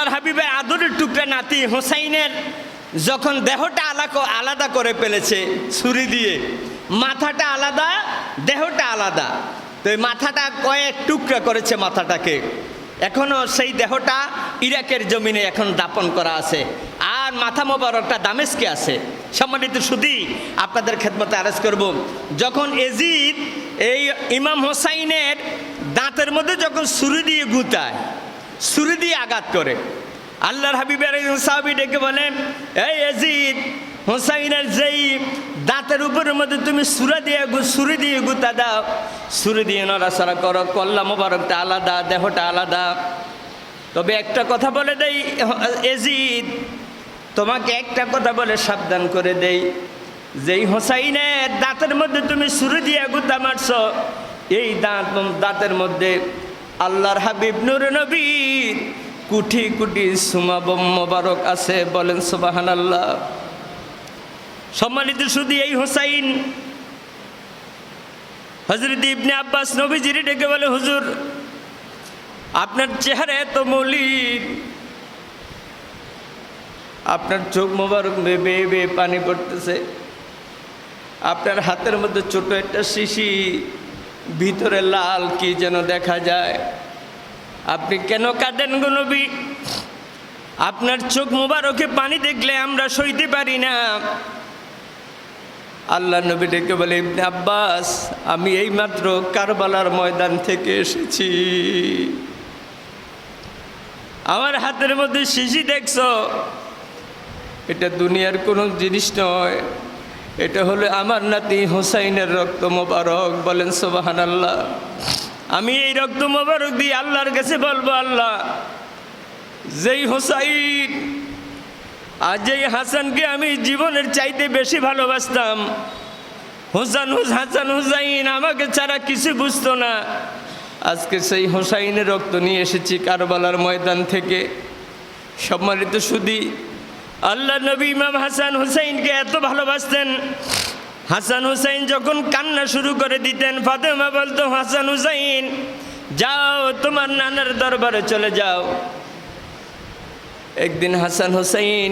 আল্লাহর হাবিবের আদরের টুকরা নাতি হোসাইনের যখন দেহটা আলাদা করে ফেলেছে ছুরি দিয়ে, মাথাটা আলাদা দেহটা আলাদা, তো এই মাথাটা কয়েক টুকরা করেছে মাথাটাকে। এখনও সেই দেহটা ইরাকের জমিনে এখন দাপন করা আছে, আর মাথা মোবারকটা দামেস্কে আছে। সম্মানিত সুধী, আপনাদের খেদমতে আরজ করব, যখন এজিদ এই ইমাম হোসাইনের দাঁতের মধ্যে যখন ছুরি দিয়ে গুতায়, ছুরি দিয়ে আঘাত করে, আল্লাহর হাবিবের একজন সাহাবী ডেকে বলেন, এই এজিদ, হোসাইনের যেই দাঁতের উপরের মধ্যে তুমি ছুরি দিয়ে গুতা দাও, ছুরি দিয়ে নড়াচড়া করো, কল্লা মোবারকটা আলাদা, দেহটা আলাদা। তবে একটা কথা বলে দেই এজিদ, তোমাকে একটা কথা বলে সাবধান করে দেই, যেই হোসাইনের দাঁতের মধ্যে তুমি ছুরি দিয়ে গুতা মারছো, এই দাঁতের মধ্যে আল্লাহর হাবিব নূর নবীর কোটি কোটি সুমাবম মোবারক আছে। বলেন সুবহানাল্লাহ। সম্মানিত শুধু এই হোসাইন, হযরত ইবনে আব্বাস নবীজির ডেকে বলে, হুজুর, আপনার চেহারা এত মলিন, আপনার চোখ মোবারক বেয়ে বেয়ে পানি পড়তেছে, আপনার হাতের মধ্যে ছোট একটা শিশি, ভিতরে লাল কি যেন দেখা যায়, আপনি কেন কাঁদেন গো নবী? আপনার চোখ মোবারকে পানি দেখলে আমরা সইতে পারি না। আল্লাহ নবী ডেকে বলে, ইবনে আব্বাস, আমি এইমাত্র কারবালার ময়দান থেকে এসেছি, আমার হাতের মধ্যে শিশি দেখছো, এটা দুনিয়ার কোনো জিনিস নয়, এটা হলো আমার নাতি হোসাইনের রক্ত মোবারক। বলেন সুবহানাল্লাহ। আমি এই রক্ত মোবারক দিয়ে আল্লাহর কাছে বলবো, আল্লাহ, যেই হোসাইন আর যেই হাসানকে আমি জীবনের চাইতে বেশি ভালোবাসতাম, হাসান হুসাইন আমাকে ছাড়া কিছু বুঝতো না, আজকে সেই হোসাইনের রক্ত নিয়ে এসেছি কারবালার ময়দান থেকে। সম্মানিত সুধী, আল্লাহ নবী ইমাম হাসান হুসাইনকে এত ভালোবাসতেন, হাসান হুসাইন যখন কান্না শুরু করে দিতেন, ফাতেমা বলতো, হাসান হুসাইন, যাও তোমার নানার দরবারে চলে যাও। একদিন হাসান হুসাইন